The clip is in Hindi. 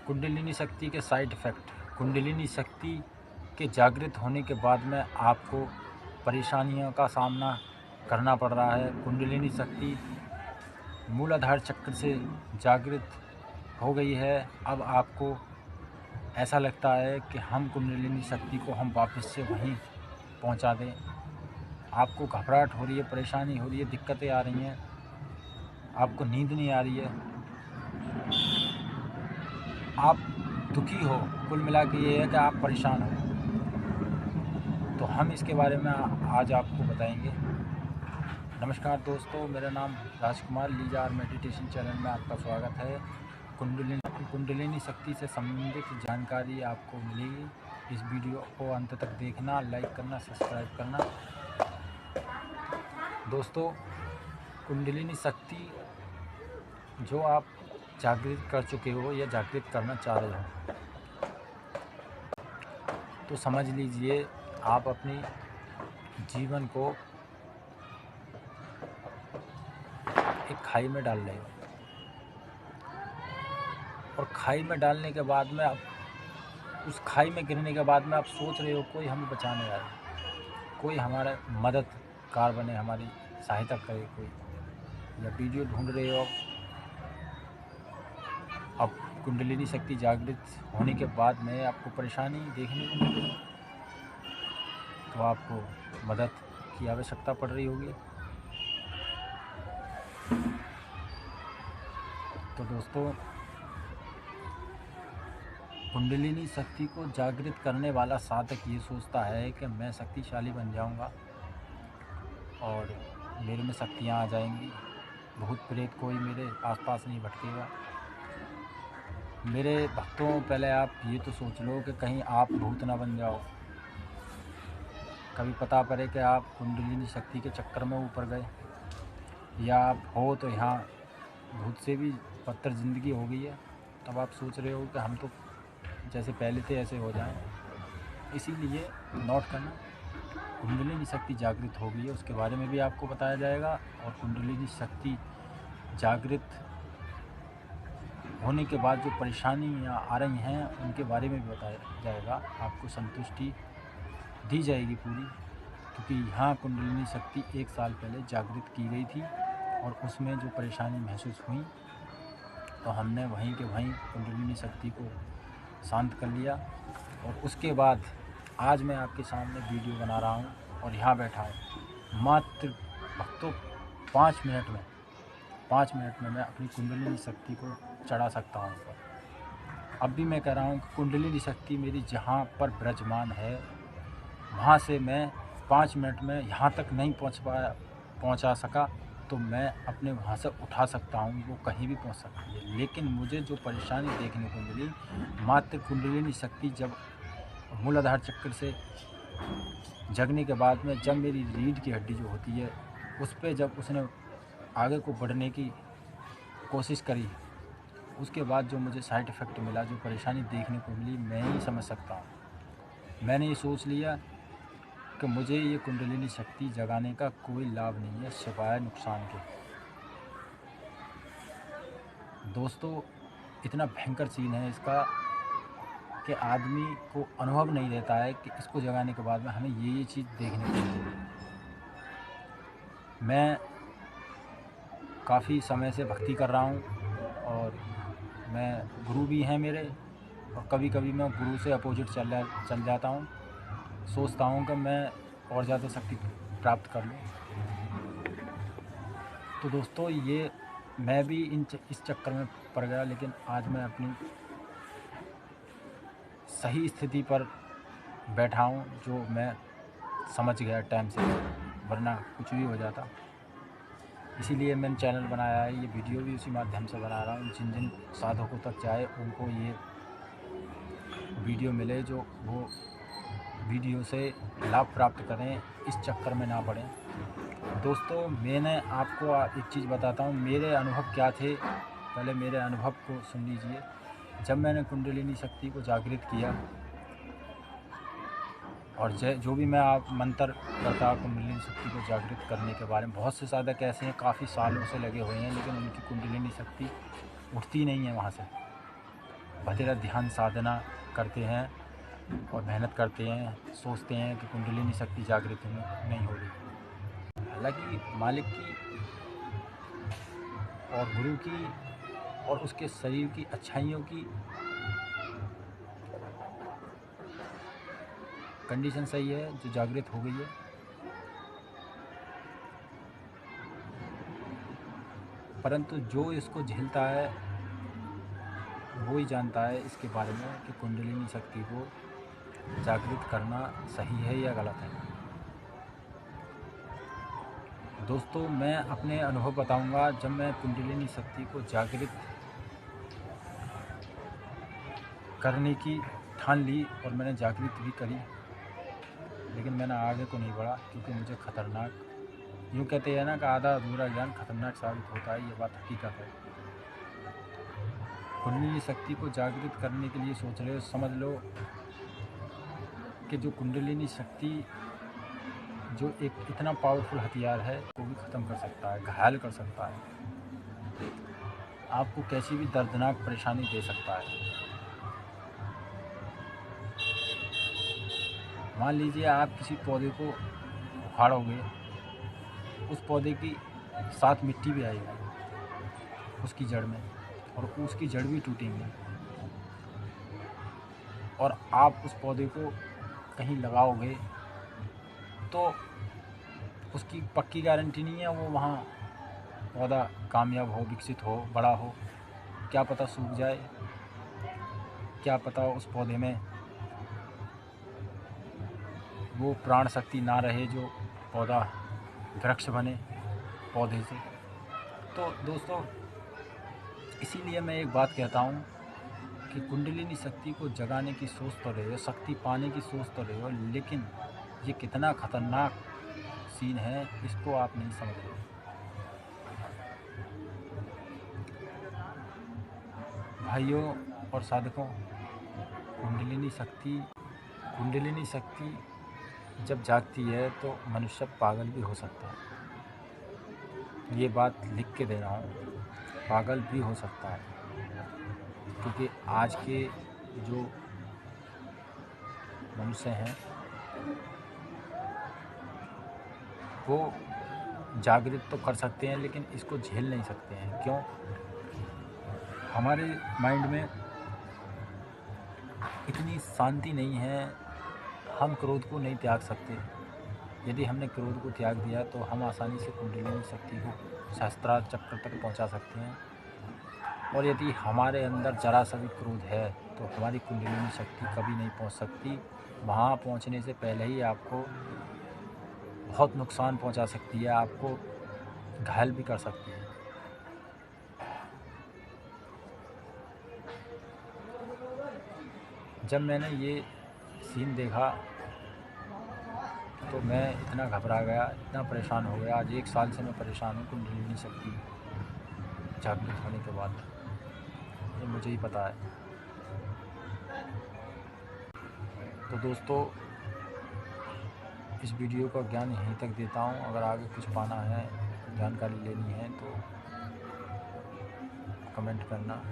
कुंडलिनी शक्ति के साइड इफ़ेक्ट। कुंडलिनी शक्ति के जागृत होने के बाद में आपको परेशानियों का सामना करना पड़ रहा है। कुंडलिनी शक्ति मूलाधार चक्र से जागृत हो गई है। अब आपको ऐसा लगता है कि हम कुंडलिनी शक्ति को हम वापस से वहीं पहुंचा दें। आपको घबराहट हो रही है, परेशानी हो रही है, दिक्कतें आ रही हैं, आपको नींद नहीं आ रही है, आप दुखी हो, कुल मिला के ये है कि आप परेशान हो, तो हम इसके बारे में आज आपको बताएंगे। नमस्कार दोस्तों, मेरा नाम राजकुमार लीजा और मेडिटेशन चैनल में आपका स्वागत है। कुंडलिनी शक्ति से संबंधित जानकारी आपको मिलेगी। इस वीडियो को अंत तक देखना, लाइक करना, सब्सक्राइब करना। दोस्तों, कुंडलिनी शक्ति जो आप जागृत कर चुके हो या जागृत करना चाह रहे हो, तो समझ लीजिए आप अपनी जीवन को एक खाई में डाल रहे हो, और खाई में डालने के बाद में आप उस खाई में गिरने के बाद में आप सोच रहे हो कोई हमें बचाने आए, कोई हमारा मददगार बने, हमारी सहायता करे कोई, या वीडियो ढूंढ रहे हो। अब कुंडलिनी शक्ति जागृत होने के बाद में आपको परेशानी देखने को मिलेगी, तो आपको मदद की आवश्यकता पड़ रही होगी। तो दोस्तों, कुंडलिनी शक्ति को जागृत करने वाला साधक ये सोचता है कि मैं शक्तिशाली बन जाऊंगा और मेरे में शक्तियाँ आ जाएंगी, भूत प्रेत कोई मेरे आसपास नहीं भटकेगा। मेरे भक्तों, पहले आप ये तो सोच लो कि कहीं आप भूत ना बन जाओ। कभी पता पड़े कि आप कुंडलिनी शक्ति के चक्कर में ऊपर गए, या आप हो तो यहाँ भूत से भी बदतर ज़िंदगी हो गई है, तब आप सोच रहे हो कि हम तो जैसे पहले थे ऐसे हो जाएं। इसीलिए नोट करना, कुंडलिनी शक्ति जागृत हो गई है, उसके बारे में भी आपको बताया जाएगा, और कुंडलिनी शक्ति जागृत होने के बाद जो परेशानियाँ आ रही हैं उनके बारे में भी बताया जाएगा। आपको संतुष्टि दी जाएगी पूरी, क्योंकि यहाँ कुंडलिनी शक्ति 1 साल पहले जागृत की गई थी, और उसमें जो परेशानी महसूस हुई तो हमने वहीं के वहीं कुंडलिनी शक्ति को शांत कर लिया। और उसके बाद आज मैं आपके सामने वीडियो बना रहा हूँ और यहाँ बैठा हूँ। मात्र भक्तों 5 मिनट में मैं अपनी कुंडलिनी शक्ति को चढ़ा सकता हूँ ऊपर। अब भी मैं कह रहा हूँ कि कुंडलिनी शक्ति मेरी जहाँ पर विराजमान है, वहाँ से मैं 5 मिनट में यहाँ तक नहीं पहुँचा सका, तो मैं अपने वहाँ से उठा सकता हूँ, वो कहीं भी पहुँच सकती है। लेकिन मुझे जो परेशानी देखने को मिली, मात्र कुंडलिनी शक्ति जब मूलाधार चक्र से जगने के बाद में, जब मेरी रीढ़ की हड्डी जो होती है उस पर जब उसने आगे को बढ़ने की कोशिश करी, उसके बाद जो मुझे साइड इफ़ेक्ट मिला, जो परेशानी देखने को मिली, मैं ही समझ सकता हूँ। मैंने ये सोच लिया कि मुझे ये कुंडलिनी शक्ति जगाने का कोई लाभ नहीं है सिवाय नुकसान के। दोस्तों, इतना भयंकर सीन है इसका कि आदमी को अनुभव नहीं रहता है कि इसको जगाने के बाद में हमें ये चीज़ देखने को मिलेगी। मैं काफ़ी समय से भक्ति कर रहा हूँ, और मैं गुरु भी हैं मेरे, और कभी कभी मैं गुरु से अपोजिट चल जाता हूँ। सोचता हूँ कि मैं और ज़्यादा शक्ति प्राप्त कर लूँ। तो दोस्तों, ये मैं भी इस चक्कर में पड़ गया, लेकिन आज मैं अपनी सही स्थिति पर बैठा हूँ, जो मैं समझ गया टाइम से, वरना कुछ भी हो जाता। इसीलिए मैंने चैनल बनाया है, ये वीडियो भी उसी माध्यम से बना रहा हूँ। जिन जिन साधकों तक जाए उनको ये वीडियो मिले, जो वो वीडियो से लाभ प्राप्त करें, इस चक्कर में ना पड़ें। दोस्तों, मैंने आपको एक चीज़ बताता हूँ, मेरे अनुभव क्या थे। पहले मेरे अनुभव को सुन लीजिए। जब मैंने कुंडलिनी शक्ति को जागृत किया, और जो भी मैं आप मंत्र करता कुंडलिनी शक्ति को जागृत करने के बारे में, बहुत से साधक ऐसे हैं काफ़ी सालों से लगे हुए हैं, लेकिन उनकी कुंडलिनी शक्ति उठती नहीं है वहाँ से। बतेरा ध्यान साधना करते हैं और मेहनत करते हैं, सोचते हैं कि कुंडलिनी शक्ति जागृत नहीं हो रही। हालांकि मालिक की और गुरु की और उसके शरीर की अच्छाइयों की कंडीशन सही है जो जागृत हो गई है। परंतु जो इसको झेलता है वो ही जानता है इसके बारे में कि कुंडलिनी शक्ति को जागृत करना सही है या गलत है। दोस्तों, मैं अपने अनुभव बताऊंगा। जब मैं कुंडलिनी शक्ति को जागृत करने की ठान ली और मैंने जागृत भी करी, लेकिन मैंने आगे को नहीं बढ़ा क्योंकि मुझे खतरनाक, यूँ कहते हैं ना कि आधा अधूरा ज्ञान खतरनाक साबित होता है। ये बात हकीकत है। कुंडलिनी शक्ति को जागृत करने के लिए सोच रहे हो, समझ लो कि जो कुंडलिनी शक्ति जो एक इतना पावरफुल हथियार है वो भी ख़त्म कर सकता है, घायल कर सकता है, आपको कैसी भी दर्दनाक परेशानी दे सकता है। मान लीजिए आप किसी पौधे को उखाड़ोगे, उस पौधे की साथ मिट्टी भी आएगी उसकी जड़ में, और उसकी जड़ भी टूटेंगी, और आप उस पौधे को कहीं लगाओगे तो उसकी पक्की गारंटी नहीं है वो वहाँ पौधा कामयाब हो, विकसित हो, बड़ा हो। क्या पता सूख जाए, क्या पता उस पौधे में वो प्राण शक्ति ना रहे जो पौधा वृक्ष बने पौधे से। तो दोस्तों, इसीलिए मैं एक बात कहता हूँ कि कुंडलिनी शक्ति को जगाने की सोच तो रहे हो, शक्ति पाने की सोच तो रहे हो, लेकिन ये कितना खतरनाक सीन है इसको आप नहीं समझ रहे। भाइयों और साधकों, कुंडलिनी शक्ति जब जागती है तो मनुष्य पागल भी हो सकता है। ये बात लिख के दे रहा हूँ, पागल भी हो सकता है, क्योंकि आज के जो मनुष्य हैं वो जागृत तो कर सकते हैं लेकिन इसको झेल नहीं सकते हैं। क्यों? हमारे माइंड में इतनी शांति नहीं है, हम क्रोध को नहीं त्याग सकते। यदि हमने क्रोध को त्याग दिया तो हम आसानी से कुंडलिनी शक्ति को सहस्त्रार चक्र तक पहुंचा सकते हैं। और यदि हमारे अंदर जरा सा भी क्रोध है तो हमारी कुंडलिनी शक्ति कभी नहीं पहुंच सकती। वहां पहुंचने से पहले ही आपको बहुत नुकसान पहुंचा सकती है, आपको घायल भी कर सकती है। जब मैंने ये सीन देखा तो मैं इतना घबरा गया, इतना परेशान हो गया। आज 1 साल से मैं परेशान हूँ कुंडलिनी शक्ति जागृत होने के बाद, ये मुझे ही पता है। तो दोस्तों, इस वीडियो का ज्ञान यहीं तक देता हूँ। अगर आगे कुछ पाना है, जानकारी लेनी है तो कमेंट करना।